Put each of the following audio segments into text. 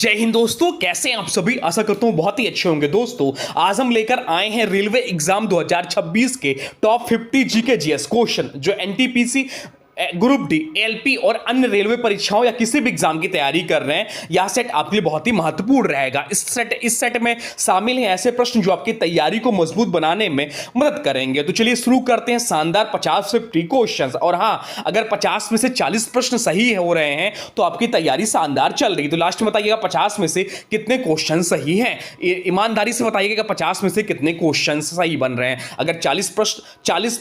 जय हिंद दोस्तों, कैसे हैं आप सभी। आशा करता हूं बहुत ही अच्छे होंगे। दोस्तों आज हम लेकर आए हैं रेलवे एग्जाम 2026 के टॉप 50 जीके जीएस क्वेश्चन जो एनटीपीसी ग्रुप डी, एलपी और अन्य रेलवे परीक्षाओं या किसी भी एग्जाम की तैयारी कर रहे हैं। यह सेट आपके लिए बहुत ही महत्वपूर्ण रहेगा। इस सेट में शामिल हैं ऐसे प्रश्न जो आपकी तैयारी को मजबूत बनाने में मदद करेंगे। तो चलिए शुरू करते हैं शानदार 50-50 क्वेश्चन। और हाँ, अगर 50 में से 40 प्रश्न सही हो रहे हैं तो आपकी तैयारी शानदार चल रही। तो लास्ट में बताइएगा 50 में से कितने क्वेश्चन सही हैं। ईमानदारी से बताइएगा 50 में से कितने क्वेश्चन सही बन रहे हैं। अगर 40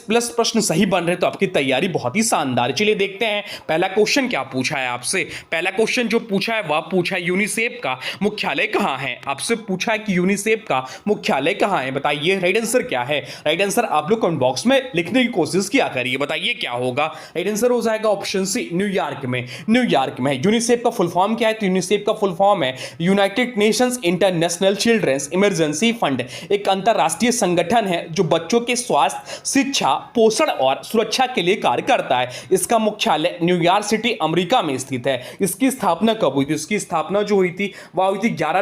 प्लस प्रश्न सही बन रहे हैं तो आपकी तैयारी बहुत ही शानदार। चलिए देखते हैं पहला क्वेश्चन क्या पूछा है आपसे। पहला क्वेश्चन जो पूछा है वह पूछा है यूनिसेफ का मुख्यालय कहां है। आपसे पूछा है कि यूनिसेफ का मुख्यालय कहां है, बताइए राइट आंसर क्या है। राइट आंसर आप लोग कमेंट बॉक्स में लिखने की कोशिश किया करिए, बताइए क्या होगा। राइट आंसर हो जाएगा ऑप्शन सी, न्यूयॉर्क में। न्यूयॉर्क में यूनिसेफ का फुल फॉर्म क्या है, तो यूनिसेफ का फुल फॉर्म है United Nations International Children's Emergency Fund. एक अंतरराष्ट्रीय संगठन है जो बच्चों के स्वास्थ्य, शिक्षा, पोषण और सुरक्षा के लिए कार्य करता है। इसका मुख्यालय न्यूयॉर्क सिटी अमेरिका में स्थित है। इसकी स्थापना कब हुई थी? इसकी स्थापना जो हुई थी वह हुई थी 11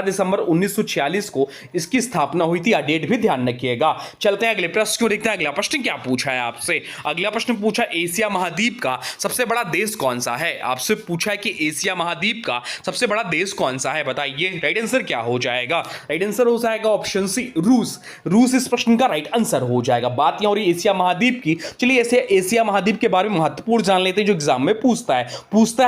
दिसंबर 1946 को इसकी स्थापना हुई थी। डेट भी ध्यान रखिएगा। चलते हैं अगले प्रश्न को देखते हैं। अगला प्रश्न क्या पूछा है आपसे। अगला प्रश्न पूछा एशिया महाद्वीप का सबसे बड़ा देश कौन सा है। आपसे पूछा है कि एशिया महाद्वीप का सबसे बड़ा देश कौन सा है, बताइए राइट आंसर क्या हो जाएगा। राइट आंसर हो जाएगा ऑप्शन सी, रूस। रूस इस प्रश्न का राइट आंसर हो जाएगा। बात यहां हो रही एशिया महाद्वीप की। चलिए ऐसे एशिया महाद्वीप के बारे में महत्वपूर्ण जान लेते हैं जो एग्जाम में पूछता है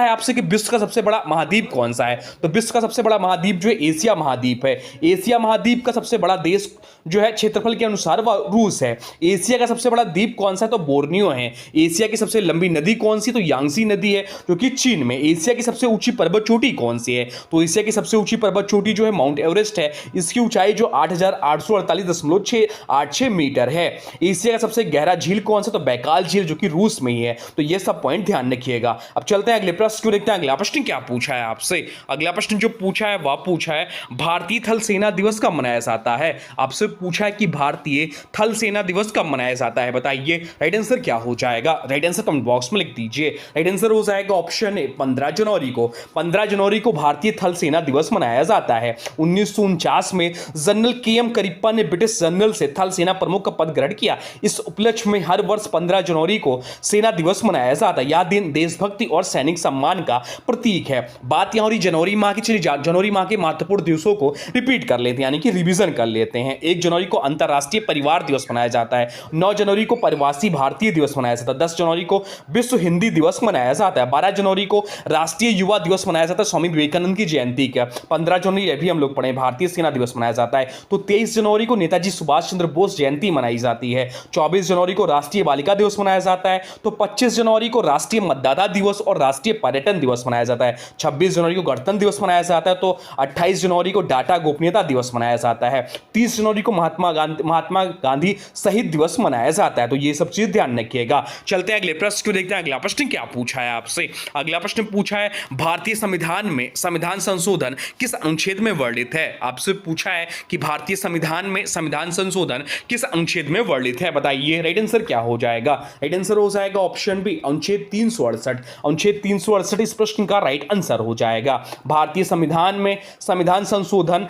आपसे कि विश्व का सबसे बड़ा महाद्वीप कौन सा है। तो विश्व का सबसे बड़ा महाद्वीप जो है एशिया महाद्वीप है। एशिया महाद्वीप का सबसे बड़ा देश जो है क्षेत्रफल के अनुसार वह रूस है। एशिया का सबसे बड़ा द्वीप कौन सा है, तो बोर्नियो है। एशिया की सबसे लंबी नदी कौन सी, तो यांगसी नदी है जो कि चीन में। एशिया की सबसे ऊंची पर्वत चोटी कौन सी है, तो एशिया की सबसे ऊंची पर्वत चोटी जो है माउंट एवरेस्ट है। इसकी ऊंचाई जो 8848.686 मीटर है। एशिया का सबसे गहरा झील कौन सा, तो बैकाल झील जो कि रूस में ही है। तो ये सब पॉइंट ध्यान रखिएगा। अब चलते हैं अगले प्रश्न को देखते हैं। अगला प्रश्न क्या पूछा है आपसे। अगला प्रश्न जो पूछा है वह पूछा है भारतीय थल सेना दिवस कब मनाया जाता है। आपसे पूछा है कि भारतीय थल सेना दिवस कब मनाया जाता है, बताइए राइट आंसर क्या हो जाएगा। राइट आंसर कमेंट बॉक्स में लिख दीजिए। राइट आंसर हो जाएगा ऑप्शन ए, 15 जनवरी को। 15 जनवरी को भारतीय थल सेना दिवस मनाया जाता है। 1949 में जनरल के.एम. करिप्पा ने ब्रिटिश जनरल से थल सेना प्रमुख का पद ग्रहण किया। इस उपलक्ष्य में हर वर्ष 15 जनवरी को सेना दिवस मनाया जाता है। यह दिन देशभक्ति और सैनिक सम्मान का प्रतीक है। बात यहां हो रही जनवरी माह की। चलिए जनवरी माह के महत्वपूर्ण दिवसों को रिपीट कर लेते हैं, यानी कि रिवीजन कर लेते हैं। 1 जनवरी को अंतर्राष्ट्रीय परिवार दिवस मनाया जाता है। 9 जनवरी को प्रवासी भारतीय दिवस मनाया जाता है। 10 जनवरी को विश्व हिंदी दिवस मनाया जाता है। 12 जनवरी को राष्ट्रीय युवा दिवस मनाया जाता है, स्वामी विवेकानंद की जयंती का। 15 जनवरी यह भी हम लोग पढ़े, भारतीय सेना दिवस मनाया जाता है। तो 23 जनवरी को नेताजी सुभाष चंद्र बोस जयंती मनाई जाती है। 24 जनवरी को राष्ट्रीय बालिका दिवस मनाया जाता है। तो 25 जनवरी को राष्ट्रीय मतदाता दिवस और राष्ट्रीय पर्यटन दिवस मनाया जाता है। 26 जनवरी को गणतंत्र दिवस मनाया जाता है। तो 28 जनवरी को डाटा गोपनीयता दिवस मनाया जाता है। 30 जनवरी को महात्मा गांधी शहीद दिवस मनाया जाता है। तो ये सब चीज ध्यान रखिएगा। चलते हैं अगले प्रश्न को देखते हैं। अगला प्रश्न क्या पूछा है आपसे। अगला प्रश्न पूछा है भारतीय संविधान में संविधान संशोधन किस अनुच्छेद में वर्णित है। आपसे पूछा है कि भारतीय संविधान में संविधान संशोधन किस अनुच्छेद में वर्णित है, बताइए राइट आंसर क्या हो जाएगा। राइट आंसर हो जाएगा ऑप्शन बी, अनुच्छेद 368। अनुच्छेद 368 इस प्रश्न का राइट आंसर हो जाएगा। भारतीय संविधान में संविधान संशोधन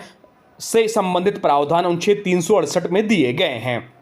से संबंधित प्रावधान अनुच्छेद 368 में दिए गए हैं।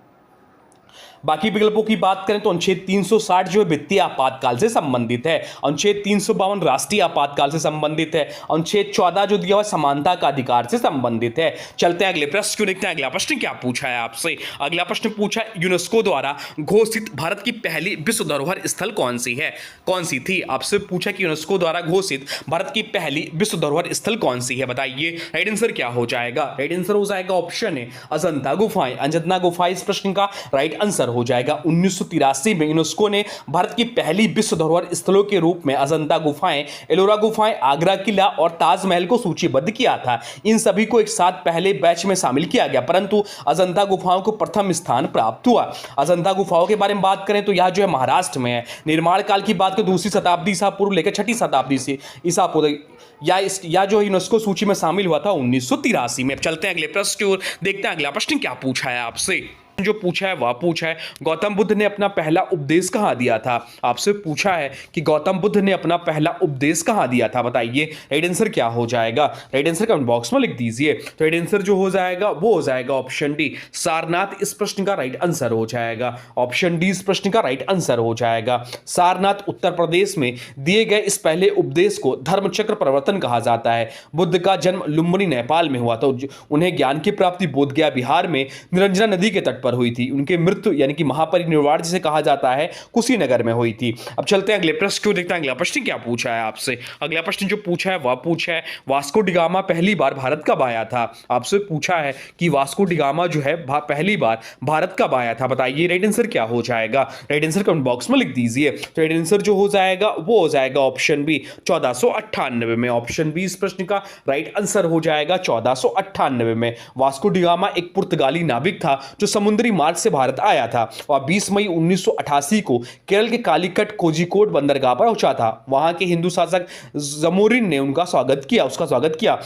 बाकी विकल्पों की बात करें तो अनुच्छेद 360 जो है वित्तीय आपातकाल से संबंधित है। अनुच्छेद 352 राष्ट्रीय आपातकाल से संबंधित है। अनुच्छेद 14 जो दिया हुआ समानता का अधिकार से संबंधित है। चलते हैं अगले प्रश्न को देखते हैं। अगला प्रश्न क्या पूछा है आपसे। अगला प्रश्न पूछा है यूनेस्को द्वारा घोषित भारत की पहली विश्व धरोहर स्थल कौन सी थी। आपसे पूछा कि यूनेस्को द्वारा घोषित भारत की पहली विश्व धरोहर स्थल कौन सी है, बताइए राइट आंसर क्या हो जाएगा। राइट आंसर हो जाएगा ऑप्शन ए, अजंता गुफाएं। अजंता गुफाएं इस प्रश्न का राइट आंसर हो जाएगा। 1983 में यूनेस्को ने भारत की पहली विश्व धरोहर स्थलों के रूप में अजंता गुफाएं, एलोरा गुफाएं, आगरा किला और ताजमहल को सूचीबद्ध किया था। इन सभी को एक साथ पहले बैच में शामिल किया गया, परंतु अजंता गुफाओं को प्रथम स्थान प्राप्त हुआ। अजंता गुफाओं के बारे में बात करें तो यह जो है महाराष्ट्र में है। निर्माण काल की बात करें 2वीं शताब्दी ईसा पूर्व लेकर 6वीं शताब्दी से ईसा पूर्व या जो यूनेस्को सूची में शामिल हुआ था 1983 में। चलते हैं अगले प्रश्न की ओर, देखते हैं अगला प्रश्न क्या पूछा है आपसे। जो पूछा है वह पूछा है गौतम बुद्ध ने अपना पहला उपदेश कहां दिया था। आपसे पूछा है कि गौतम बुद्ध ने अपना पहला उपदेश कहां दिया था, बताइए राइट आंसर क्या हो जाएगा। राइट आंसर कमेंट बॉक्स में लिख दीजिए। तो राइट आंसर जो हो जाएगा वो हो जाएगा ऑप्शन डी, सारनाथ इस प्रश्न का राइट आंसर हो जाएगा। ऑप्शन डी इस प्रश्न का राइट आंसर हो जाएगा। सारनाथ उत्तर प्रदेश में दिए गए इस पहले उपदेश को धर्मचक्र प्रवर्तन कहा जाता है। बुद्ध का जन्म लुम्बिनी नेपाल में हुआ, तो उन्हें ज्ञान की प्राप्ति बोधगया बिहार में निरंजना नदी के तट पर हुई थी। उनके मृत्यु यानी कि महापरिनिर्वाण जिसे कहा जाता है कुशीनगर में हुई थी। अब चलते हैं अगले प्रश्न को देखते हैं। अगला प्रश्न क्या पूछा है आपसे। अगला प्रश्न जो पूछा है वह पूछा है वास्को डिगामा पहली बार भारत कब आया था। आपसे पूछा है कि वास्को डिगामा जो है पहली बार भारत कब आया था, बताइए राइट आंसर क्या हो जाएगा। राइट आंसर कमेंट बॉक्स में लिख दीजिए। तो राइट आंसर जो हो जाएगा वो हो जाएगा ऑप्शन बी 1498 में। ऑप्शन बी इस प्रश्न का राइट आंसर हो जाएगा 1498 में। वास्को डिगामा एक पुर्तगाली नाविक था जो समुद्री मार्ग से भारत आया था और 20 मई 1988 को केरल के कालीकट कोझिकोड बंदरगाह पर पहुंचा था। वहां के हिंदू शासक जमोरिन ने उसका स्वागत किया।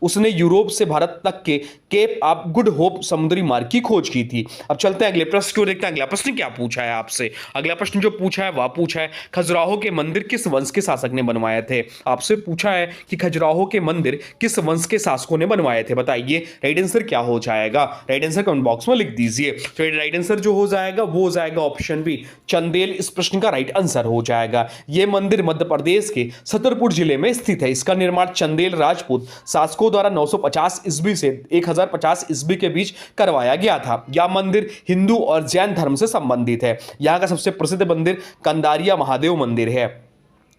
उसने यूरोप से भारत तक के केप ऑफ गुड होप समुद्री मार्ग की खोज की थी। अब चलते हैं अगले प्रश्न को देखते हैं। अगला प्रश्न क्या पूछा है आपसे। अगला प्रश्न जो पूछा है वह पूछा है खजुराहो के मंदिर किस वंश के शासक ने बनवाए थे। आपसे पूछा है कि खजुराहो के मंदिर किस वंश के शासकों ने बनवाए थे, बताइए राइट आंसर क्या हो जाएगा। राइट आंसर कमेंट बॉक्स में लिख दीजिए। तो राइट आंसर जो हो जाएगा वो हो जाएगा ऑप्शन बी चंदेल इस प्रश्न का राइट आंसर हो जाएगा। यह मंदिर मध्य प्रदेश के छतरपुर जिले में स्थित है। इसका निर्माण चंदेल राजपूत शासकों द्वारा 950 ईस्वी से 1050 ईस्वी के बीच करवाया गया था। यह मंदिर हिंदू और जैन धर्म से संबंधित है। यहाँ का सबसे प्रसिद्ध मंदिर कंदारिया महादेव मंदिर है।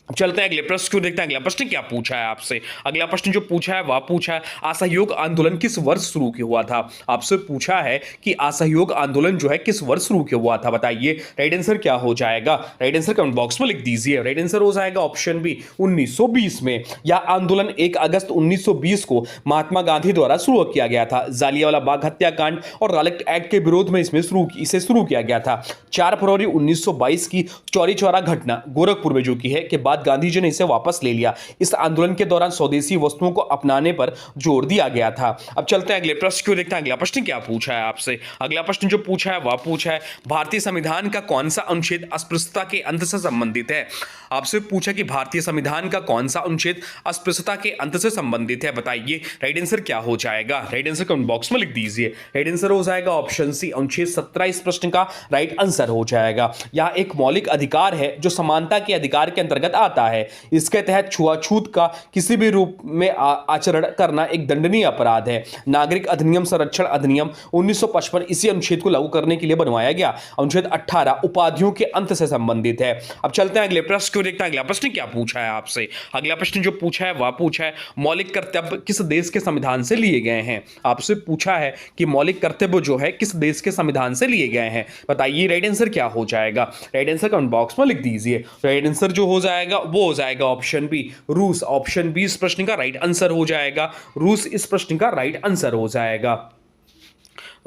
चलते हैं अगले प्रश्न को देखते हैं। अगला प्रश्न क्या पूछा है आपसे। अगला प्रश्न जो पूछा है वह पूछा है असहयोग आंदोलन किस वर्ष शुरू हुआ था। आपसे पूछा है कि असहयोग आंदोलन जो है किस वर्ष शुरू हुआ था, बताइए राइट आंसर क्या हो जाएगा। राइट आंसर कमेंट बॉक्स में लिख दीजिए। राइट आंसर हो जाएगा ऑप्शन बी 1920 में। यह आंदोलन 1 अगस्त 1920 को महात्मा गांधी द्वारा शुरू किया गया था। जालियांवाला बाग हत्याकांड और रॉलेट एक्ट के विरोध में इसे शुरू किया गया था। 4 फरवरी 1922 की चौरी चौरा घटना गोरखपुर में जो की है के बाद गांधी जी ने इसे वापस ले लिया। इस आंदोलन के दौरान स्वदेशी वस्तुओं को अपनाने पर जोर दिया गया था। अब चलते हैं अगले प्रश्न को देखते हैं। अगला प्रश्न क्या पूछा है आपसे। अगला प्रश्न जो पूछा है वह पूछा है भारतीय संविधान का कौन सा अनुच्छेद अस्पृश्यता के अंत से संबंधित है। आपसे पूछा कि भारतीय संविधान का कौन सा अनुच्छेद अस्पृश्यता के अंत से संबंधित है, बताइए राइट आंसर क्या हो जाएगा। राइट आंसर कमेंट बॉक्स में लिख दीजिए। राइट आंसर हो जाएगा ऑप्शन सी अनुच्छेद 17 इस प्रश्न का राइट आंसर हो जाएगा। यह एक मौलिक अधिकार है जो समानता के अधिकार के अंतर्गत आता है। इसके तहत छुआछूत का किसी भी रूप में आचरण करना एक दंडनीय अपराध है। नागरिक अधिनियम संरक्षण अधिनियम 1955 इसी अनुच्छेद को लागू करने के लिए बनवाया गया। अनुच्छेद 18 उपाधियों के अंत से संबंधित है। अब चलते हैं अगले प्रश्न को देखते हैं। अगला प्रश्न क्या पूछा है आपसे। अगला प्रश्न जो पूछा है वह पूछा है मौलिक कर्तव्य किस देश के संविधान से लिए गए हैं। आपसे पूछा है कि मौलिक कर्तव्य जो है किस देश के संविधान से लिए गए हैं, बताइए राइट आंसर क्या हो जाएगा। राइट आंसर कमेंट बॉक्स में लिख दीजिए। राइट आंसर जो हो जाएगा वो हो जाएगा ऑप्शन बी रूस। ऑप्शन बी इस प्रश्न का राइट आंसर हो जाएगा। रूस इस प्रश्न का राइट आंसर हो जाएगा।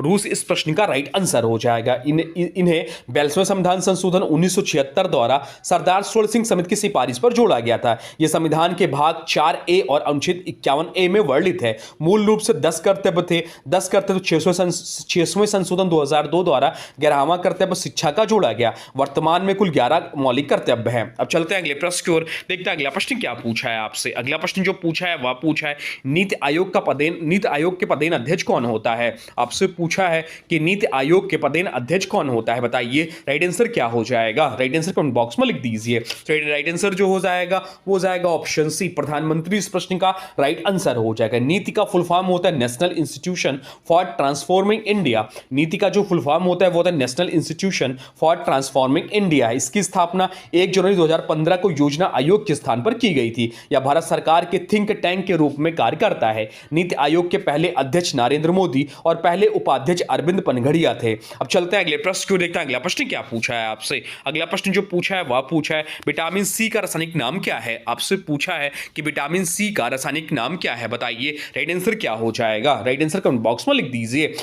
रूस इस प्रश्न का राइट आंसर हो जाएगा। इन्हें 42वें संविधान संशोधन 1976 द्वारा सरदार सूरज सिंह समिति की सिफारिश पर जोड़ा गया था। यह संविधान के भाग 4A और अनुच्छेद 51A में वर्णित है। मूल रूप से 10 कर्तव्य थे। 10 कर्तव्य 6वें संशोधन 2002 द्वारा 11वां कर्तव्य शिक्षा का जोड़ा गया। वर्तमान में कुल 11 मौलिक कर्तव्य हैं। अब चलते हैं अगले प्रश्न की ओर, देखते हैं अगला प्रश्न क्या पूछा है आपसे। अगला प्रश्न जो पूछा है वह पूछा है नीति आयोग के पदेन अध्यक्ष कौन होता है। आपसे पूछा है कि नीति आयोग के पदेन अध्यक्ष कौन होता है, बताइए राइट आंसर क्या हो जाएगा। राइट आंसर कमेंट बॉक्स में लिख दीजिए। राइट आंसर जो हो जाएगा वो जाएगा ऑप्शन सी प्रधानमंत्री इस प्रश्न का राइट आंसर हो जाएगा। नीति का फुल फॉर्म होता है national Institution for Transforming India. नीति का जो फुल फॉर्म होता है वो होता है national Institution for Transforming India. इसकी स्थापना 1 जनवरी 2015 को योजना आयोग के स्थान पर की गई थी। यह भारत सरकार के थिंक टैंक के रूप में कार्य करता है। नीति आयोग के पहले अध्यक्ष नरेंद्र मोदी और पहले उपाध्यक्ष अरविंद पनघड़िया थे। अब चलते हैं अगले प्रश्न को देखते हैं। अगला प्रश्न क्या पूछा है आपसे। अगला प्रश्न जो पूछा है वह पूछा है विटामिन सी का रासायनिक नाम क्या है। आपसे पूछा है कि विटामिन सी का रासायनिक नाम क्या है, बताइए राइट आंसर क्या हो जाएगा। राइट आंसर कमेंट बॉक्स में लिख दीजिए।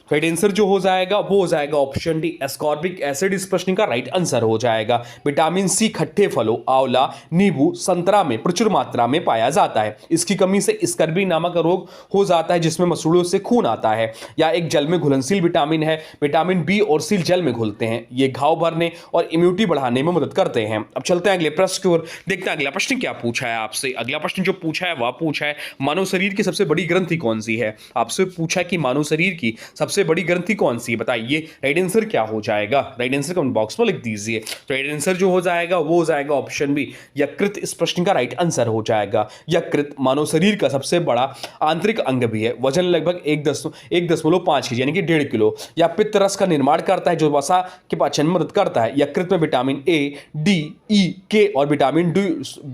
तो राइट आंसर जो हो जाएगा वो हो जाएगा ऑप्शन डी एस्कॉर्बिक एसिड इस प्रश्न का राइट आंसर हो जाएगा। विटामिन सी खट्टे फलों आंवला नींबू संतरा में प्रचुर मात्रा में पाया जाता है। इसकी कमी से स्कर्वी नामक रोग हो जाता है जिसमें मसूड़ों से खून आता है। या एक जल में घुलनशील विटामिन है। विटामिन बी और सी जल में घुलते हैं। ये घाव भरने और इम्यूनिटी बढ़ाने में मदद करते हैं। अब चलते हैं अगले प्रश्न की ओर, देखते हैं अगला प्रश्न क्या पूछा है आपसे। अगला प्रश्न जो पूछा है वह पूछा है मानव शरीर की सबसे बड़ी ग्रंथि कौन सी है। आपसे पूछा कि मानव शरीर की सबसे बड़ी ग्रंथि कौन सी है, बताइए राइट आंसर क्या हो जाएगा। राइट आंसर कमेंट बॉक्स में लिख दीजिए। तो राइट आंसर जो हो जाएगा वो हो जाएगा ऑप्शन बी यकृत इस प्रश्न का राइट आंसर हो जाएगा। यकृत मानव शरीर का सबसे बड़ा आंतरिक अंग भी है। वजन लगभग 1.5 यानी कि 1.5 किलो। या पित्त रस का निर्माण करता है जो वसा के पाचन में मदद करता है। यकृत में विटामिन ए डी ई के और विटामिन डी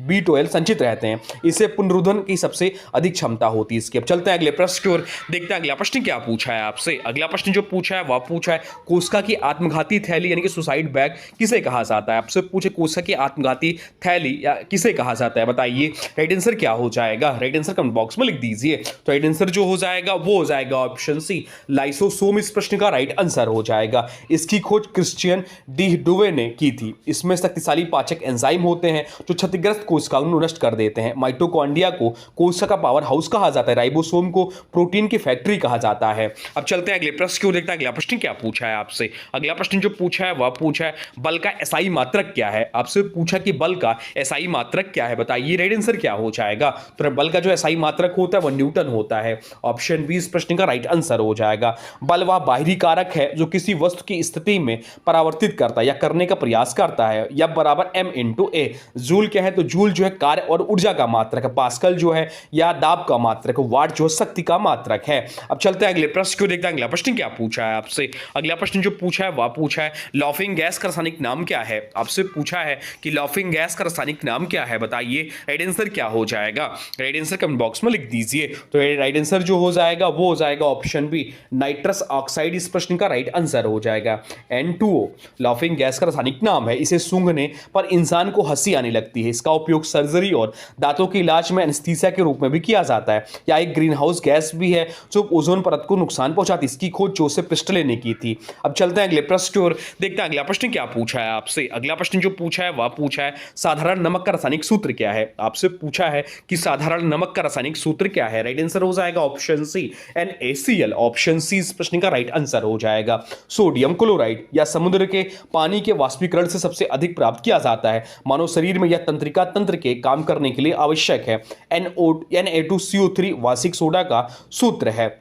B12 संचित रहते हैं। इसे पुनरुत्थान की सबसे अधिक क्षमता होती है इसकी। अब चलते हैं अगले प्रश्न की ओर, देखते हैं अगला प्रश्न क्या पूछा है आपसे। अगला प्रश्न जो पूछा है वह पूछा है कोशिका की आत्मघाती थैली यानी कि सुसाइड बैग किसे कहा जाता है। आपसे पूछे कोशिका की आत्मघाती थैली या किसे कहा जाता है, बताइए राइट आंसर क्या हो जाएगा। राइट आंसर कमेंट बॉक्स में लिख दीजिए। तो राइट आंसर जो हो जाएगा वो हो जाएगा ऑप्शन सी लाइसोसोम इस प्रश्न का राइट आंसर हो जाएगा। इसकी खोज क्रिश्चियन डी डुवे ने की थी। इसमें शक्तिशाली पाचक एंजाइम होते हैं जो क्षतिग्रस्त कोशिकाओं को नष्ट कर देते हैं। माइटोकॉन्ड्रिया को कोशिका का पावर हाउस कहा जाता है। राइबोसोम को प्रोटीन की फैक्ट्री कहा जाता है। अब चलते हैं अगले प्रश्न की ओर, देखते हैं अगला प्रश्न क्या पूछा है आपसे। अगला प्रश्न जो पूछा है वह पूछा है बल का एसआई मात्रक क्या है। आपसे पूछा कि बल का एसआई मात्रक क्या है, बताइए राइट आंसर क्या हो जाएगा। तो बल का जो एसआई मात्रक होता है वह न्यूटन होता है। ऑप्शन बी इस प्रश्न का राइट आंसर हो जाएगा। बल वह बाहरी कारक है जो किसी वस्तु की स्थिति में परावर्तित करता है या करने का प्रयास करता है। या बराबर m इंटू ए। जूल क्या है, तो जूल जो है कार्य और ऊर्जा का मात्रक है। पास्कल जो है या दाब का मात्रक है। वाट जो शक्ति का मात्रक है। अब चलते हैं अगले प्रश्न को, देखते हैं अगला प्रश्न क्या पूछा है आपसे। अगला प्रश्न जो पूछा है वह पूछा है लॉफिंग गैस का रासायनिक नाम क्या है। आपसे पूछा है कि लॉफिंग गैस का रासायनिक नाम क्या है, बताइए राइट आंसर क्या हो जाएगा। राइट आंसर कमेंट बॉक्स में लिख दीजिए। तो राइट आंसर जो हो जाएगा वो हो जाएगा ऑप्शन बी नाइट्रस ऑक्साइड इस प्रश्न का राइट आंसर हो जाएगा। N2O लॉफिंग गैस का रासायनिक नाम है। इसे सूंघने पर इंसान को हंसी आने लगती है। इसका उपयोग सर्जरी और दांतों के इलाज में एनेस्थीसिया के रूप में भी किया जाता है। या एक ग्रीन हाउस गैस भी है जो ओजोन परत को नुकसान पहुंचाती है। इसकी खोज जोसेफ प्रिस्टले ने की थी। अब चलते हैं अगले प्रश्न की ओर, देखते हैं अगला प्रश्न क्या पूछा है आपसे। अगला प्रश्न जो पूछा है वह पूछा है साधारण नमक का रासायनिक सूत्र क्या है। आपसे पूछा है कि साधारण नमक का रासायनिक सूत्र क्या है। राइट आंसर हो जाएगा option C NaCl। Option C इस प्रश्न का राइट आंसर हो जाएगा। सोडियम क्लोराइड या समुद्र के पानी के वाष्पीकरण से सबसे अधिक प्राप्त किया जाता है। मानव शरीर में यह तंत्रिका तंत्र के काम करने के लिए आवश्यक है। Na2CO3 वार्षिक सोडा का सूत्र है।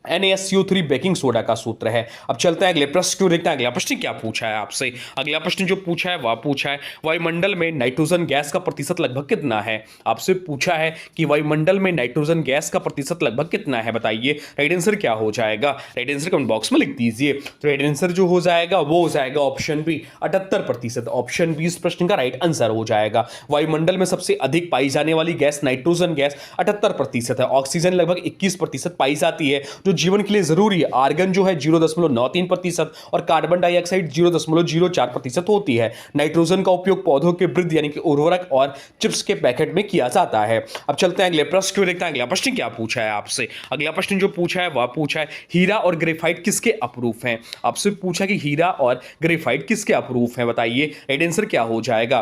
NaSCO3 बेकिंग सोडा का सूत्र है। अब चलते हैं अगले प्रश्न को, देखते हैं अगला प्रश्न क्या पूछा है आपसे। अगला प्रश्न जो पूछा है वह पूछा है वायुमंडल में नाइट्रोजन गैस का प्रतिशत लगभग कितना है। आपसे पूछा है कि वायुमंडल में नाइट्रोजन गैस का प्रतिशत लगभग कितना है, बताइए राइट आंसर क्या हो जाएगा। राइट आंसर कमेंट बॉक्स में लिख दीजिए। तो राइट आंसर जो हो जाएगा वो हो जाएगा ऑप्शन बी 78%। ऑप्शन बी इस प्रश्न का राइट आंसर हो जाएगा। वायुमंडल में सबसे अधिक पाई जाने वाली गैस नाइट्रोजन गैस 78% है। ऑक्सीजन लगभग 21% पाई जाती है जो जीवन के लिए जरूरी है। आर्गन जो है 0.93% और कार्बन डाइऑक्साइड 0.04% होती है। नाइट्रोजन का उपयोग पौधों के वृद्धि यानी कि उर्वरक और चिप्स के पैकेट में किया जाता है। अब चलते हैं अगले प्रश्न को, देखते हैं अगला प्रश्न क्या पूछा है आपसे। अगला प्रश्न जो पूछा है वह पूछा है हीरा और ग्रेफाइट किसके अप्रूफ हैं। आपसे पूछा कि हीरा और ग्रेफाइट किसके अप्रूफ हैं, बताइए राइट आंसर क्या हो जाएगा।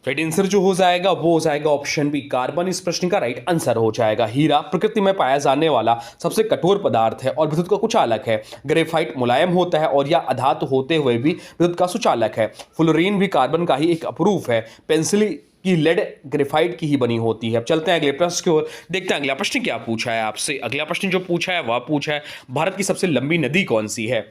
राइट आंसर जो हो जाएगा वो हो जाएगा ऑप्शन बी कार्बन इस प्रश्न का राइट आंसर हो जाएगा। हीरा प्रकृति में पाया जाने वाला सबसे कठोर पदार्थ है और विद्युत का कुचालक है। ग्रेफाइट मुलायम होता है और यह अधातु होते हुए भी विद्युत का सुचालक है। फ्लोरीन भी कार्बन का ही एक अप्रूफ है। पेंसिल की लेड ग्रेफाइट की ही बनी होती है। अब चलते हैं अगले प्रश्न की ओर, देखते हैं अगला प्रश्न क्या पूछा है आपसे। अगला प्रश्न जो पूछा है वह पूछा है भारत की सबसे लंबी नदी कौन सी है।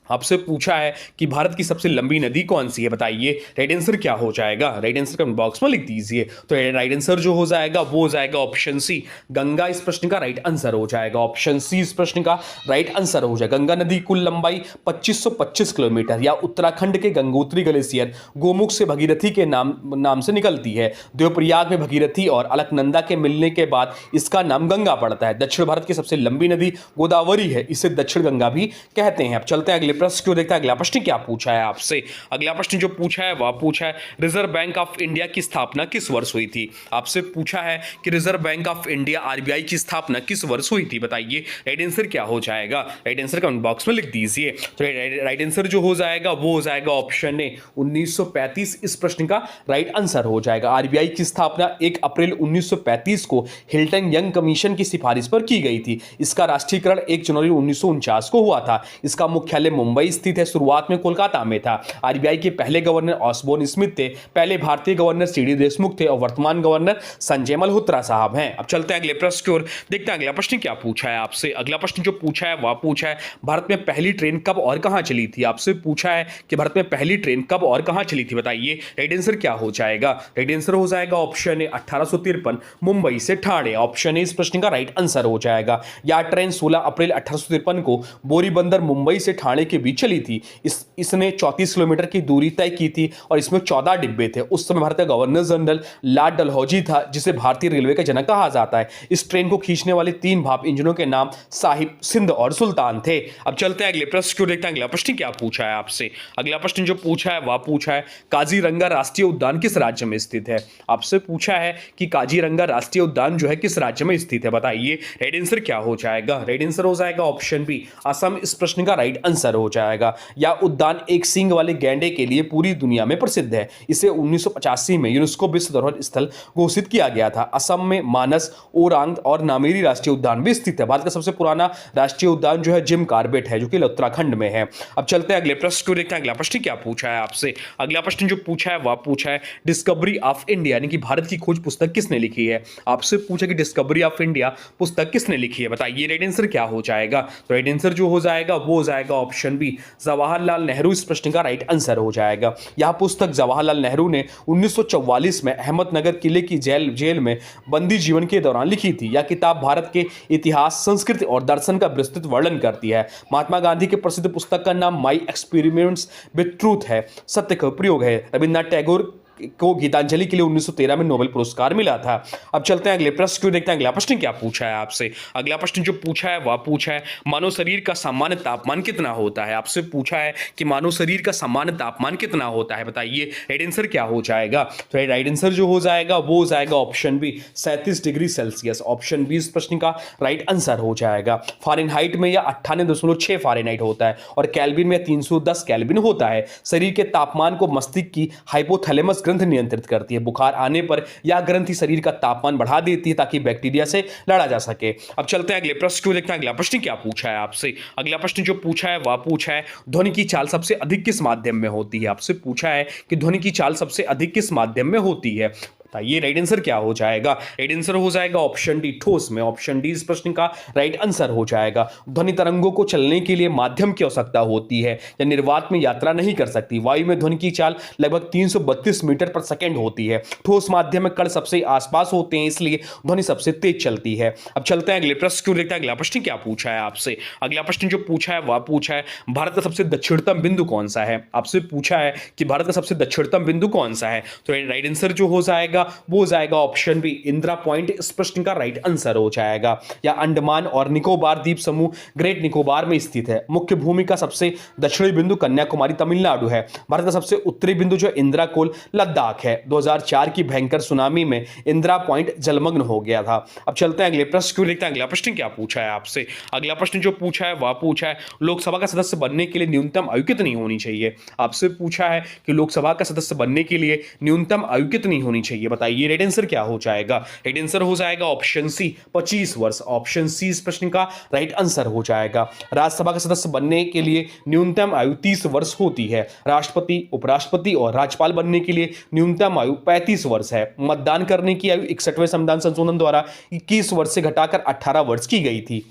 आपसे पूछा है कि भारत की सबसे लंबी नदी कौन सी है, बताइए राइट आंसर क्या हो जाएगा। राइट आंसर कमेंट बॉक्स में लिख दीजिए। तो राइट आंसर जो हो जाएगा वो हो जाएगा ऑप्शन सी गंगा इस प्रश्न का राइट आंसर हो जाएगा। ऑप्शन सी इस प्रश्न का राइट आंसर हो जाएगा। गंगा नदी कुल लंबाई 2525 किलोमीटर या उत्तराखंड के गंगोत्री ग्लेशियर गोमुख से भगीरथी के नाम से निकलती है। देवप्रयाग में भगीरथी और अलकनंदा के मिलने के बाद इसका नाम गंगा पड़ता है। दक्षिण भारत की सबसे लंबी नदी गोदावरी है। इसे दक्षिण गंगा भी कहते हैं। अब चलते हैं अगले अगले प्रश्न को देखते हैं अगला प्रश्न क्या पूछा है आपसे। अगला प्रश्न जो पूछा है वह पूछा है रिजर्व बैंक ऑफ इंडिया की स्थापना किस वर्ष हुई थी। आपसे पूछा है कि reserve bank of India RBI की स्थापना किस वर्ष हुई थी, बताइए राइट आंसर क्या हो जाएगा। राइट आंसर कमेंट बॉक्स में लिख दीजिए। तो राइट आंसर जो हो जाएगा वो हो जाएगा ऑप्शन ए 1935 इस प्रश्न का राइट आंसर हो जाएगा। आरबीआई की स्थापना 1 अप्रैल 1935 को हिल्टन यंग कमीशन की सिफारिश पर की गई थी। इसका राष्ट्रीयकरण 1 जनवरी 1949 को हुआ था। इसका मुख्यालय मुंबई स्थित है, शुरुआत में कोलकाता में था। आरबीआई के पहले गवर्नर ऑसबोर्न स्मिथ थे, पहले भारतीय गवर्नर सीडी देशमुख थे और वर्तमान गवर्नर संजय मल्होत्रा साहब हैं। अब चलते हैं अगले प्रश्न की ओर, देखते हैं अगला प्रश्न क्या पूछा है आपसे। अगला प्रश्न जो पूछा है वह पूछा है भारत में पहली ट्रेन कब और कहां चली थी। आपसे पूछा है कि भारत में पहली ट्रेन कब और कहां चली थी, बताइए राइट आंसर क्या हो जाएगा। राइट आंसर हो जाएगा ऑप्शन ए 1853 मुंबई से ठाणे। ऑप्शन ए इस प्रश्न का राइट आंसर हो जाएगा। यह ट्रेन 16 अप्रैल 1853 को बोरीबंदर मुंबई से ठाणे के बीच चली थी। इसने 34 किलोमीटर की दूरी तय की थी और इसमें 14 डिब्बे थे। उस समय भारत का गवर्नर जनरल लॉर्ड डलहौजी था, जिसे भारतीय रेलवे का जनक कहा जाता है। इस ट्रेन को खींचने वाले 3 भाप इंजनों के नाम साहिब, सिंध और सुल्तान थे। अब चलते हैं अगले प्रश्न को, देखते हैं अगला प्रश्न क्या पूछा है आपसे। अगला प्रश्न जो पूछा है वह पूछा है काजीरंगा राष्ट्रीय उद्यान किस राज्य में स्थित है। आपसे पूछा है कि काजीरंगा राष्ट्रीय उद्यान जो है किस राज्य में स्थित है, बताइए राइट आंसर क्या हो जाएगा। राइट आंसर हो जाएगा ऑप्शन बी असम इस प्रश्न का राइट आंसर हो जाएगा। यह उद्यान एक सींग वाले गैंडे के लिए पूरी दुनिया में प्रसिद्ध है। इसे 1985 में यूनेस्को विश्व धरोहर स्थल घोषित किया गया था। असम में मानस, ओरांग और नामेरी राष्ट्रीय उद्यान भी स्थित है। भारत का सबसे पुराना राष्ट्रीय उद्यान जो है जिम कार्बेट है, जो कि उत्तराखंड में है। अब चलते हैं अगले प्रश्न को, देखते हैं अगला प्रश्न क्या पूछा है आपसे। अगला प्रश्न जो पूछा है वह पूछा है डिस्कवरी ऑफ इंडिया यानी कि भारत की खोज पुस्तक किसने लिखी है। आपसे पूछा कि डिस्कवरी ऑफ इंडिया पुस्तक किसने लिखी है, बताइए राइट आंसर क्या हो जाएगा। तो राइट आंसर जो हो जाएगा वो हो जाएगा ऑप्शन बी जवाहरलाल नेहरू इस प्रश्न का राइट आंसर हो जाएगा। यह पुस्तक जवाहरलाल नेहरू ने 1944 में अहमदनगर किले की जेल में बंदी जीवन के दौरान लिखी थी। यह किताब भारत के इतिहास, संस्कृति और दर्शन का विस्तृत वर्णन करती है। महात्मा गांधी के प्रसिद्ध पुस्तक का नाम माई एक्सपेरिमेंट्स विद ट्रूथ है, सत्य का प्रयोग है। रविन्द्रनाथ टैगोर को गीतांजलि के लिए 1913 में नोबेल पुरस्कार मिला था। अब चलते हैं अगले प्रश्न को, देखते हैं अगला प्रश्न क्या पूछा है आपसे। अगला प्रश्न जो पूछा है वह पूछा है मानव शरीर का सामान्य तापमान कितना होता है। आपसे पूछा है कि मानव शरीर का सामान्य तापमान कितना होता है, बताइए राइट आंसर क्या हो जाएगा। तो राइट आंसर जो हो जाएगा वो हो जाएगा option B 37 degree Celsius. Option B इस प्रश्न का राइट आंसर हो जाएगा। फारेनहाइट में यह 98.6 फारेनहाइट होता है और केल्विन में 310 केल्विन होता है। शरीर के तापमान को मस्तिष्क की हाइपोथैलेमस ग्रंथि नियंत्रित करती है। बुखार आने पर यह ग्रंथि शरीर का तापमान बढ़ा देती है ताकि बैक्टीरिया से लड़ा जा सके। अब चलते हैं अगले प्रश्न को, देखते हैं अगला प्रश्न क्या पूछा है आपसे। अगला प्रश्न जो पूछा है वह पूछा है ध्वनि की चाल सबसे अधिक किस माध्यम में होती है। आपसे पूछा है कि ध्वनि की चाल सबसे अधिक किस माध्यम में होती है, बताइए राइट आंसर क्या हो जाएगा। राइट आंसर हो जाएगा ऑप्शन डी ठोस में। ऑप्शन डी इस प्रश्न का राइट आंसर हो जाएगा। ध्वनि तरंगों को चलने के लिए माध्यम की आवश्यकता होती है या निर्वात में यात्रा नहीं कर सकती। वायु में ध्वनि की चाल लगभग 332 मीटर पर सेकेंड होती है। ठोस माध्यम में कण सबसे आसपास होते हैं, इसलिए ध्वनि सबसे तेज चलती है। अब चलते हैं अगले प्रश्न को, देखते हैं अगला प्रश्न क्या पूछा है आपसे। अगला प्रश्न जो पूछा है वह पूछा है भारत का सबसे दक्षिणतम बिंदु कौन सा है। आपसे पूछा है कि भारत का सबसे दक्षिणतम बिंदु कौन सा है। तो राइट आंसर जो हो जाएगा वो हो जाएगा ऑप्शन बी इंदिरा पॉइंट इस प्रश्न का राइट आंसर हो जाएगा। या अंडमान और निकोबार द्वीप समूह ग्रेट निकोबार में स्थित है। मुख्य भूमि का सबसे दक्षिणी बिंदु कन्याकुमारी तमिलनाडु है। भारत का सबसे उत्तरी बिंदु जो इंदिरा कोल लद्दाख है। 2004 की भयंकर सुनामी में इंदिरा पॉइंट जलमग्न हो गया था। अब चलते हैं अगले प्रश्न को, देखते हैं अगला प्रश्न क्या पूछा है आपसे। अगला प्रश्न जो पूछा है वह पूछा है लोकसभा का सदस्य बनने के लिए न्यूनतम आयु कितनी होनी चाहिए। आपसे पूछा है कि लोकसभा का सदस्य बनने के लिए न्यूनतम आयु कितनी होनी चाहिए, बताइए राइट आंसर क्या हो जाएगा। राइट आंसर हो जाएगा ऑप्शन सी 25 वर्ष। ऑप्शन सी इस प्रश्न का राइट आंसर हो जाएगा। राज्यसभा का सदस्य बनने के लिए न्यूनतम आयु 30 वर्ष होती है। राष्ट्रपति, उपराष्ट्रपति और राज्यपाल बनने के लिए न्यूनतम आयु 35 वर्ष है। मतदान करने की आयु 61वें संविधान संशोधन द्वारा 21 वर्ष से घटाकर 18 वर्ष की गई थी।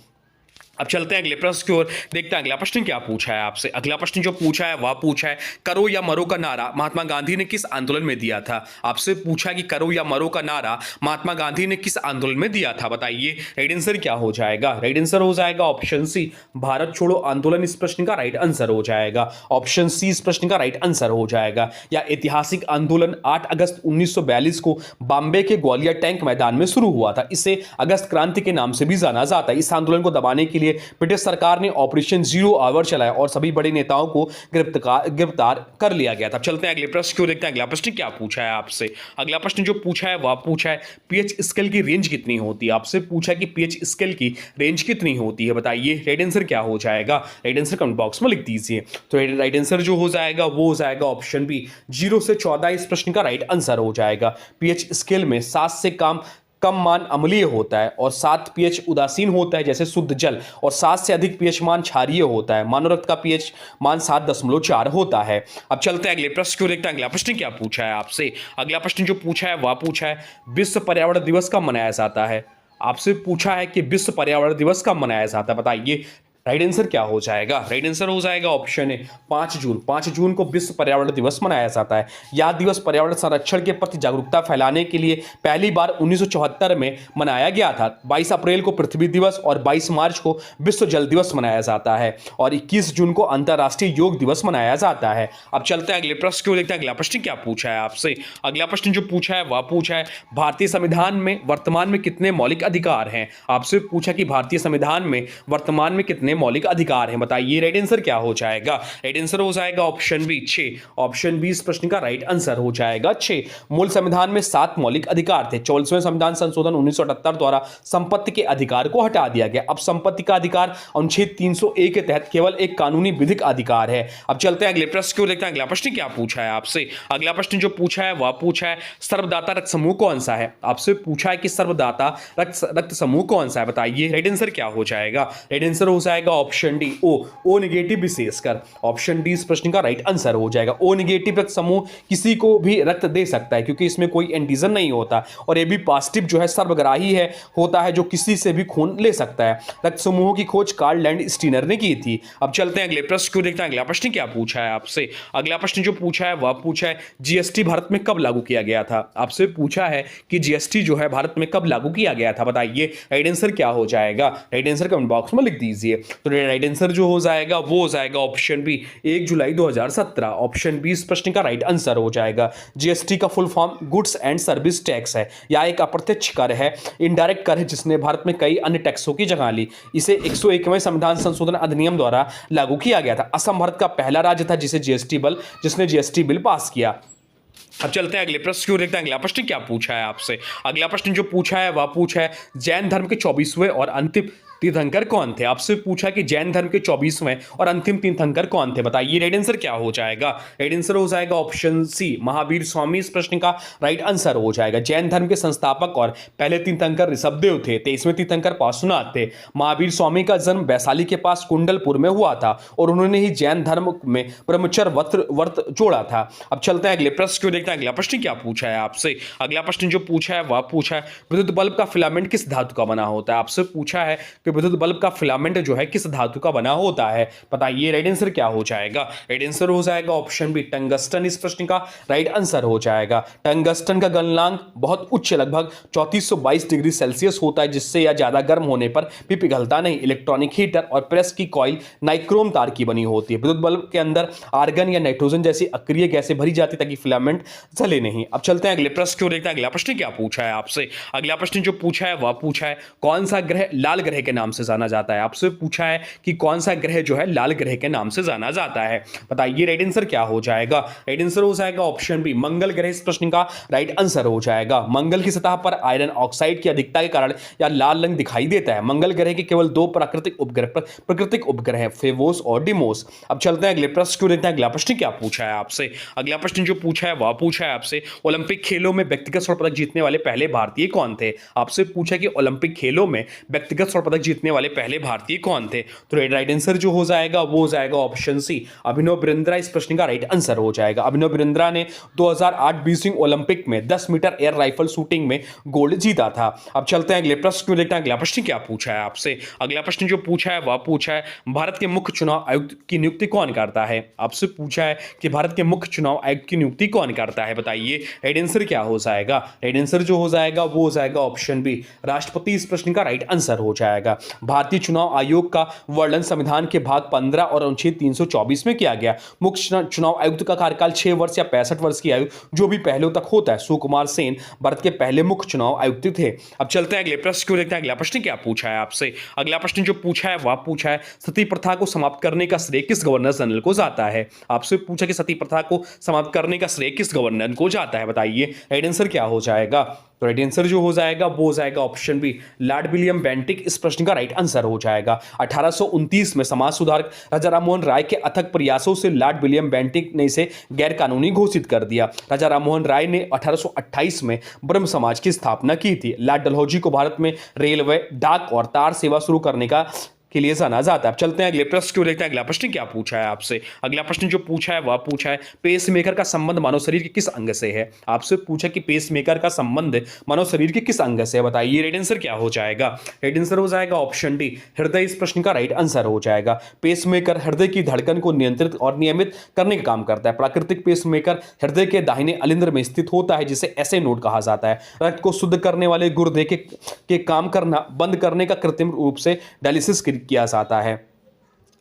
अब चलते हैं अगले प्रश्न की ओर, देखते हैं अगला प्रश्न क्या पूछा है आपसे। अगला प्रश्न जो पूछा है वह पूछा है करो या मरो का नारा महात्मा गांधी ने किस आंदोलन में दिया था। आपसे पूछा कि करो या मरो का नारा महात्मा गांधी ने किस आंदोलन में दिया था, बताइए राइट आंसर क्या हो जाएगा। राइट आंसर हो जाएगा ऑप्शन सी भारत छोड़ो आंदोलन इस प्रश्न का राइट आंसर हो जाएगा। ऑप्शन सी इस प्रश्न का राइट आंसर हो जाएगा। यह ऐतिहासिक आंदोलन 8 अगस्त 1942 को बॉम्बे के ग्वालियर टैंक मैदान में शुरू हुआ था। इसे अगस्त क्रांति के नाम से भी जाना जाता है। इस आंदोलन को दबाने के लिए लिए ब्रिटिश सरकार ने ऑपरेशन जीरो आवर चलाया और सभी बड़े नेताओं को गिरफ्तार कर लिया गया था। चलते हैं अगले प्रश्न को देखते हैं। अगला प्रश्न क्या पूछा है आपसे। अगला प्रश्न जो पूछा है वह पूछा है पीएच स्केल की रेंज कितनी होती है। आपसे पूछा है कि पीएच स्केल की रेंज कितनी होती है, बताइए राइट आंसर क्या हो जाएगा। राइट आंसर कमेंट बॉक्स में लिख दीजिए। तो राइट आंसर जो हो जाएगा वो हो जाएगा ऑप्शन बी 0 से 14। इस प्रश्न का राइट आंसर हो जाएगा। पीएच स्केल में 7 से कम मान अम्लीय होता है और 7 पीएच उदासीन होता है जैसे शुद्ध जल, और 7 से अधिक पीएच मान क्षारीय होता है। मानव रक्त का पीएच मान 7.4 होता है। अब चलते हैं अगले प्रश्न को देखते हैं। अगला प्रश्न क्या पूछा है आपसे। अगला प्रश्न जो पूछा है वह पूछा है विश्व पर्यावरण दिवस कब मनाया जाता है। आपसे पूछा है कि विश्व पर्यावरण दिवस कब मनाया जाता है, बताइए राइट आंसर क्या हो जाएगा। राइट आंसर हो जाएगा ऑप्शन ए 5 जून। 5 जून को विश्व पर्यावरण दिवस मनाया जाता है। यह दिवस पर्यावरण संरक्षण के प्रति जागरूकता फैलाने के लिए पहली बार 1974 में मनाया गया था। 22 अप्रैल को पृथ्वी दिवस और 22 मार्च को विश्व जल दिवस मनाया जाता है और 21 जून को अंतर्राष्ट्रीय योग दिवस मनाया जाता है। अब चलते हैं अगले प्रश्न को देखते हैं। अगला प्रश्न क्या पूछा है आपसे। अगला प्रश्न जो पूछा है वह पूछा है भारतीय संविधान में वर्तमान में कितने मौलिक अधिकार हैं। आपसे पूछा कि भारतीय संविधान में वर्तमान में कितने मौलिक अधिकार हैं, बताइए राइट आंसर क्या हो जाएगा। राइट आंसर हो जाएगा ऑप्शन बी 6। ऑप्शन बी इस प्रश्न का राइट आंसर हो जाएगा 6। मूल संविधान में 7 मौलिक अधिकार थे। 44वें संविधान संशोधन 1978 द्वारा संपत्ति के अधिकार को हटा दिया गया। अब संपत्ति का अधिकार अनुच्छेद 301 के तहत केवल एक कानूनी विधिक अधिकार है। अब चलते हैं अगले प्रश्न को देखते हैं। अगला प्रश्न क्या पूछा है आपसे। अगला प्रश्न जो पूछा है वह पूछा है सर्वदाता रक्त समूह कौन सा है। आपसे पूछा है कि सर्वदाता रक्त समूह कौन सा है, बताइए राइट आंसर क्या हो जाएगा। राइट आंसर हो जाएगा ऑप्शन डी ओ नेगेटिव विशेषकर। ऑप्शन डी इस प्रश्न का राइट आंसर हो जाएगा। ओ नेगेटिव रक्त समूह किसी को भी रक्त दे सकता है क्योंकि इसमें कोई एंटीजन नहीं होता, और ए बी पॉजिटिव जो है सर्वग्राही है होता है जो किसी से भी खून ले सकता है। रक्त समूहों की खोज कार्ल लैंड स्टीनर ने की थी। अब चलते हैं अगले प्रश्न को देखते हैं। अगला प्रश्न क्या पूछा है आपसे। अगला प्रश्न जो पूछा है वह पूछा है जीएसटी भारत में कब लागू किया गया था। आपसे पूछा है कि जीएसटी जो है भारत में कब लागू किया गया था, बताइए राइट आंसर क्या हो जाएगा। राइट आंसर कमेंट बॉक्स में लिख दीजिए। तो राइट आंसर जो हो जाएगा वो हो जाएगा ऑप्शन बी 1 जुलाई 2017। ऑप्शन बी इस प्रश्न का राइट आंसर हो जाएगा। जीएसटी का full form goods and service tax है। यह एक अप्रत्यक्ष कर है, इनडायरेक्ट कर है जिसने भारत में कई अन्य टैक्सों की जगह ली। इसे 101वें संविधान संशोधन अधिनियम द्वारा लागू किया गया था। असम भारत का पहला राज्य था जिसने जीएसटी बिल पास किया। अब चलते हैं अगले प्रश्न को देखते हैं। अगला प्रश्न क्या पूछा है आपसे। अगला प्रश्न जो पूछा है वह पूछा है जैन धर्म के 24वें और अंतिम तीर्थंकर कौन थे। आपसे पूछा कि जैन धर्म के 24वें और अंतिम तीर्थंकर कौन थे, बताइए राइट आंसर क्या हो जाएगा। राइट आंसर हो जाएगा ऑप्शन सी महावीर स्वामी इस प्रश्न का राइट आंसर हो जाएगा। जैन धर्म के संस्थापक और पहले तीर्थंकर ऋषभदेव थे। 23वें तीर्थंकर पार्श्वनाथ थे। महावीर स्वामी का जन्म वैशाली के पास कुंडलपुर में हुआ था और उन्होंने ही जैन धर्म में ब्रह्मचर्य व्रत जोड़ा था। अब चलते हैं अगले प्रश्न को देखते हैं। अगला प्रश्न क्या पूछा है आपसे। अगला प्रश्न जो पूछा है वह पूछा है विद्युत बल्ब का फिलामेंट किस धातु का बना होता है। आपसे पूछा है कि विद्युत बल्ब का फिलामेंट जो है किस धातु का बना होता है, बताइए राइट आंसर क्या हो जाएगा। राइट आंसर हो जाएगा ऑप्शन बी टंगस्टन इस प्रश्न का राइट आंसर हो जाएगा। टंगस्टन का गलनांक बहुत उच्च लगभग 3422 डिग्री सेल्सियस होता है, जिससे यह ज्यादा गर्म होने पर भी पिघलता नहीं। इलेक्ट्रॉनिक हीटर और प्रेस की कॉइल नाइक्रोम तार की बनी होती है। विद्युत बल्ब के अंदर आर्गन या नाइट्रोजन जैसी अक्रिय गैसें भरी जाती ताकि फिलामेंट जले नहीं। अब चलते हैं अगले प्रश्न को देखते हैं। अगला प्रश्न क्या पूछा है आपसे। अगला प्रश्न जो पूछा है वह पूछा है कौन सा ग्रह लाल ग्रह के नाम से जाना जाता है। आपसे पूछा है कि कौन सा ग्रह जो है लाल ग्रह के नाम से जाना जाता है, बताइए राइट आंसर क्या हो जाएगा। राइट आंसर हो जाएगा ऑप्शन बी मंगल ग्रह इस प्रश्न का राइट आंसर हो जाएगा। मंगल की सतह पर आयरन ऑक्साइड की अधिकता के कारण यह लाल रंग दिखाई देता है। मंगल ग्रह के केवल 2 प्राकृतिक उपग्रह हैं, फेवोस और डिमोस। अब चलते हैं अगले प्रश्न को देखते हैं। अगला प्रश्न क्या पूछा है आपसे। अगला प्रश्न जो पूछा है वह पूछा है आपसे ओलंपिक खेलों में व्यक्तिगत स्वर्ण पदक जीतने वाले पहले भारतीय कौन थे। आपसे पूछा कि ओलंपिक खेलों में व्यक्तिगत स्वर्ण पदक जीतने वाले पहले भारतीय कौन थे। तो राइट आंसर जो हो जाएगा वो हो जाएगा ऑप्शन सी अभिनव बिंद्रा इस प्रश्न का राइट आंसर हो जाएगा। अभिनव बिंद्रा ने 2008 बीजिंग ओलंपिक में 10 मीटर एयर राइफल शूटिंग में गोल्ड जीता था। अब चलते हैं अगले प्रश्न को देखते हैं। अगला प्रश्न क्या पूछा है आपसे। अगला प्रश्न जो पूछा है वह पूछा है भारत के मुख्य चुनाव आयुक्त की नियुक्ति कौन करता है। आपसे पूछा है कि भारत के मुख्य चुनाव आयुक्त की नियुक्ति कौन करता है, बताइए राइट आंसर क्या हो जाएगा। राइट आंसर जो हो जाएगा वो हो जाएगा ऑप्शन बी राष्ट्रपति इस प्रश्न का राइट आंसर हो जाएगा। भारतीय चुनाव आयोग का वर्णन संविधान के भाग 15 और अनुच्छेद 324 में किया गया। मुख्य चुनाव आयुक्त का कार्यकाल 6 वर्ष या 65 वर्ष की आयु जो भी पहले तक होता है। सुकुमार सेन भारत के पहले मुख्य चुनाव आयुक्त थे। अब चलते हैं अगले प्रश्न को देखते हैं। अगला प्रश्न क्या पूछा है आपसे? अगला प्रश्न जो पूछा है वह पूछा है सती प्रथा को समाप्त करने का श्रेय किस गवर्नर जनरल को जाता है? आपसे पूछा कि सती प्रथा को समाप्त करने का श्रेय किस गवर्नर को जाता है, बताइए राइट आंसर क्या हो जाएगा? तो राइट आंसर जो हो जाएगा वो हो जाएगा option B, Lord William Bentinck इस प्रश्न का राइट आंसर हो जाएगा। 1829 में समाज सुधारक राजा राममोहन राय के अथक प्रयासों से लॉर्ड विलियम बेंटिक ने इसे गैर कानूनी घोषित कर दिया। राजा राममोहन राय ने 1828 में ब्रह्म समाज की स्थापना की थी। लॉर्ड डलहौजी को भारत में रेलवे, डाक और तार सेवा शुरू करने के लिए जाना जाता है। अब चलते हैं अगले प्रश्न को देखते हैं। अगला प्रश्न क्या पूछा है आपसे? अगला प्रश्न जो पूछा है वह पूछा है पेसमेकर का संबंध मानव शरीर के किस अंग से है? आपसे पूछा कि पेसमेकर का संबंध मानव शरीर के किस अंग से है, बताइए राइट आंसर क्या हो जाएगा? राइट आंसर हो जाएगा ऑप्शन डी, हृदय इस प्रश्न का राइट आंसर हो जाएगा। पेसमेकर हृदय की धड़कन को नियंत्रित और नियमित करने का काम करता है। प्राकृतिक पेसमेकर हृदय के दाहिने अलिंद्र में स्थित होता है जिसे ऐसे नोड कहा जाता है। रक्त को शुद्ध करने वाले गुर्दे के काम करना बंद करने का कृत्रिम रूप से डायलिसिस किया जाता है।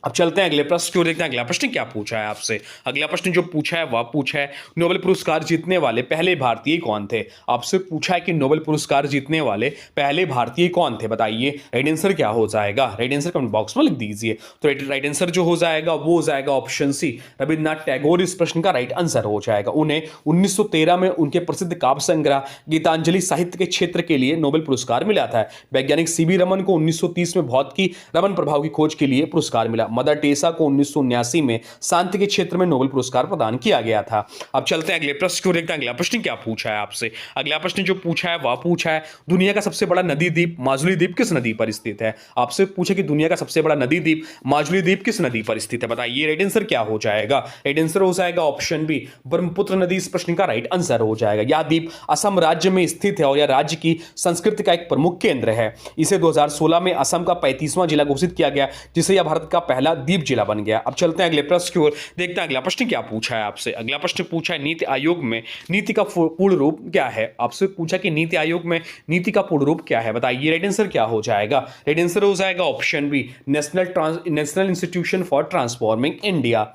अब चलते हैं अगले प्रश्न को देखते हैं। अगला प्रश्न क्या पूछा है आपसे? अगला प्रश्न जो पूछा है वह पूछा है नोबेल पुरस्कार जीतने वाले पहले भारतीय कौन थे? आपसे पूछा है कि नोबेल पुरस्कार जीतने वाले पहले भारतीय कौन थे, बताइए राइट आंसर क्या हो जाएगा? राइट आंसर कमेंट बॉक्स में लिख दीजिए। तो राइट आंसर जो हो जाएगा वो हो जाएगा ऑप्शन सी, रविन्द्रनाथ टैगोर इस प्रश्न का राइट आंसर हो जाएगा। उन्हें 1913 में उनके प्रसिद्ध काव्य संग्रह गीतांजलि साहित्य के क्षेत्र के लिए नोबेल पुरस्कार मिला था। वैज्ञानिक सीवी रमन को 1930 में भौतिकी रमन प्रभाव की खोज के लिए पुरस्कार मिला। मदर टेरेसा को 1979 में शांति के क्षेत्र में नोबेल पुरस्कार प्रदान किया गया था। अब चलते हैं अगले प्रश्न को देखते हैं। अगला प्रश्न क्या पूछा है आपसे? अगला प्रश्न जो पूछा है वह पूछा है दुनिया का सबसे बड़ा नदी द्वीप माजुली द्वीप किस नदी पर स्थित है? आपसे पूछा कि दुनिया का सबसे बड़ा नदी द्वीप माजुली द्वीप किस नदी पर स्थित है, बताइए राइट आंसर क्या हो जाएगा? राइट आंसर हो जाएगा ऑप्शन बी, ब्रह्मपुत्र नदी इस प्रश्न का राइट आंसर हो जाएगा। यह द्वीप असम राज्य में स्थित है और यह राज्य की संस्कृति का एक प्रमुख केंद्र है। इसे 2016 में असम का 35वां जिला घोषित किया गया जिसे यह भारत का पहला द्वीप जिला बन गया। अब चलते हैं अगले प्रश्न की ओर, देखते हैं अगला प्रश्न क्या पूछा है आपसे। अगला प्रश्न पूछा है नीति आयोग में नीति का पूर्ण रूप क्या है? आपसे पूछा कि नीति आयोग में नीति का पूर्ण रूप क्या है, बताइए राइट आंसर क्या हो जाएगा? राइट आंसर हो जाएगा option B, National Institution for Transforming India.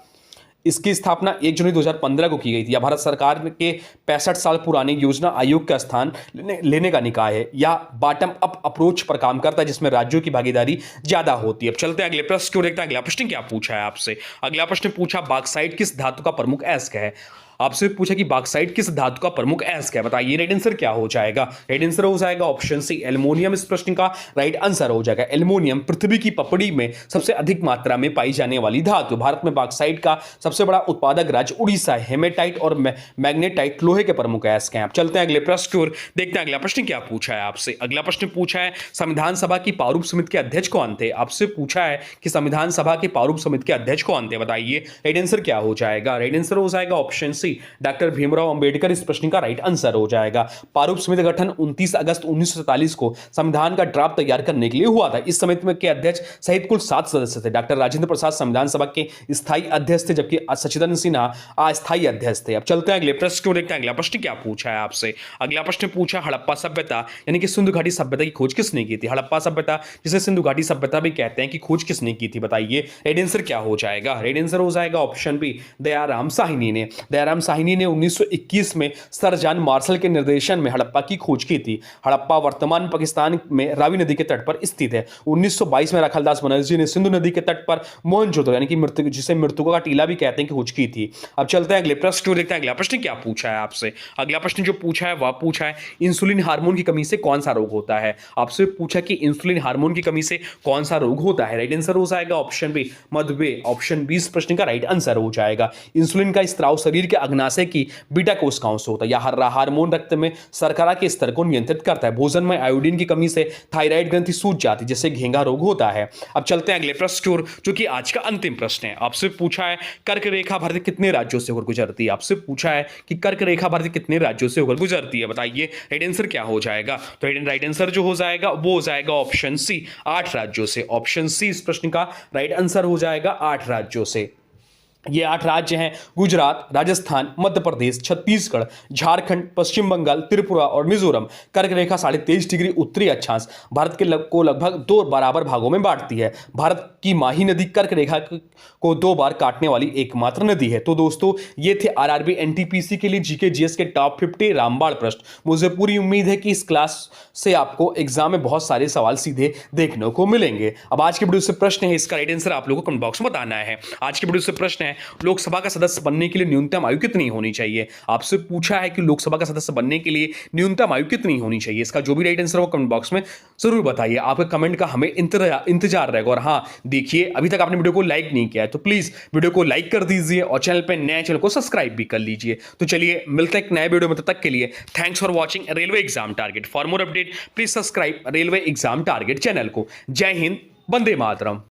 इसकी स्थापना 1 जनवरी 2015 को की गई थी। यह भारत सरकार के 65 साल पुराने योजना आयोग का स्थान लेने का निकाय है। यह बॉटम अप अप्रोच पर काम करता है जिसमें राज्यों की भागीदारी ज्यादा होती है। अब चलते हैं अगले प्रश्न को देखते हैं। अगला प्रश्न क्या पूछा है आपसे? अगला प्रश्न पूछा बॉक्साइट किस धातु का प्रमुख अयस्क है? आपसे पूछा कि बॉक्साइट किस धातु का प्रमुख अयस्क है, बताइए राइट आंसर क्या हो जाएगा? राइट आंसर हो जाएगा ऑप्शन सी, एल्युमिनियम इस प्रश्न का राइट आंसर हो जाएगा। एल्युमिनियम पृथ्वी की पपड़ी में सबसे अधिक मात्रा में पाई जाने वाली धातु। भारत में बॉक्साइट का सबसे बड़ा उत्पादक राज्य उड़ीसा है। हेमेटाइट और मैग्नेटाइट लोहे के प्रमुख अयस्क हैं। अब चलते हैं अगले प्रश्न की ओर, देखते हैं अगला प्रश्न क्या पूछा है आपसे। अगला प्रश्न पूछा है संविधान सभा की प्रारूप समिति के अध्यक्ष कौन थे? आपसे पूछा है कि संविधान सभा की प्रारूप समिति के अध्यक्ष कौन थे, बताइए राइट आंसर क्या हो जाएगा? राइट आंसर हो जाएगा option C, doctor Bhimrao Ambedkar इस प्रश्न का राइट आंसर हो जाएगा। प्रारूप समिति का गठन 29 अगस्त 1947 को संविधान का ड्राफ्ट तैयार करने के लिए हुआ था। इस समिति में के अध्यक्ष सहित कुल 7 सदस्य थे। डॉक्टर राजेंद्र प्रसाद संविधान सभा के स्थायी अध्यक्ष थे जबकि सच्चिदानंद सिन्हा अस्थायी अध्यक्ष थे। अब चलते हैं अगले प्रश्न को देखते हैं। अगला प्रश्न क्या पूछा है आपसे? अगला प्रश्न पूछा हड़प्पा सभ्यता यानी कि सिंधु घाटी सभ्यता की खोज किसने की थी? हड़प्पा सभ्यता जिसे सिंधु घाटी सभ्यता भी कहते हैं, कि खोज किसने की थी, बताइए राइट आंसर क्या हो जाएगा? राइट आंसर हो जाएगा ऑप्शन बी, दयाराम साहनी ने। दयाराम साहनी ने 1921 में सर जॉन मार्शल के निर्देशन में हड़प्पा की खोज की थी। हड़प्पा वर्तमान पाकिस्तान में रावी नदी के तट पर स्थित है। 1922 में राखालदास बनर्जी ने सिंधु नदी के तट पर मोहनजोदड़ो यानी कि मृतकों का टीला भी कहते हैं कि खोज की थी। अब चलते हैं अगले प्रश्न को देखते हैं। अगला प्रश्न क्या पूछा है आपसे? अगला प्रश्न जो पूछा है वह पूछा है इंसुलिन हार्मोन की कमी से कौन सा रोग होता है? आपसे पूछा कि इंसुलिन हार्मोन की कमी से कौन सा रोग होता है? राइट आंसर हो जाएगा ऑप्शन बी, मधुमेह। ऑप्शन बी इस प्रश्न का राइट आंसर हो जाएगा। इंसुलिन का स्त्राव शरीर के अग्नाशय की बीटा कोशिकाओं से होता है। यह हार्मोन रक्त में शर्करा के स्तर को नियंत्रित करता है। भोजन में आयोडीन की कमी से थायराइड ग्रंथि सूज जाती है जिससे घेंघा रोग होता है। अब चलते हैं अगले प्रश्न की ओर जो कि आज का अंतिम प्रश्न है। आपसे पूछा है कर्क रेखा भारत के कितने राज्यों से होकर गुजरती है? आपसे पूछा है कि कर्क रेखा भारत के कितने राज्यों से होकर गुजरती है, बताइए राइट आंसर क्या हो जाएगा? तो राइट आंसर जो हो जाएगा वो हो जाएगा ऑप्शन सी, 8 राज्यों से। ऑप्शन सी इस प्रश्न का राइट आंसर हो जाएगा 8 राज्यों से। ये 8 राज्य हैं: गुजरात, राजस्थान, मध्य प्रदेश, छत्तीसगढ़, झारखंड, पश्चिम बंगाल, त्रिपुरा और मिजोरम। कर्क रेखा 23.5 डिग्री उत्तरी अक्षांश भारत के को लगभग 2 बराबर भागों में बांटती है। भारत की माही नदी कर्क रेखा को 2 बार काटने वाली एकमात्र नदी है। तो दोस्तों, ये थे आरआरबी एनटीपीसी के लिए जीके जीएस के टॉप 50 रामबाण प्रश्न। मुझे पूरी उम्मीद है कि इस क्लास से आपको एग्जाम में बहुत सारे सवाल सीधे देखने को मिलेंगे। अब आज की वीडियो से प्रश्न है, इसका राइट आंसर आप लोगों को कमेंट बॉक्स में बताना है। आज की वीडियो से प्रश्न है, लोकसभा का सदस्य बनने के लिए न्यूनतम आयु कितनी होनी चाहिए? आपसे पूछा है कि लोकसभा का सदस्य बनने के लिए न्यूनतम आयु कितनी होनी चाहिए। इसका जो भी राइट आंसर हो कमेंट बॉक्स में जरूर बताइए। आपके कमेंट का हमें इंतजार रहेगा। और हाँ, देखिए, अभी तक आपने वीडियो को लाइक नहीं किया है तो प्लीज वीडियो को लाइक कर दीजिए और चैनल पर नए चैनल को सब्सक्राइब भी कर लीजिए। तो चलिए मिलते हैं एक नए वीडियो में, तब तक के लिए thanks for watching railway exam target. For more update please subscribe railway exam target channel को। जय हिंद, वंदे मातरम।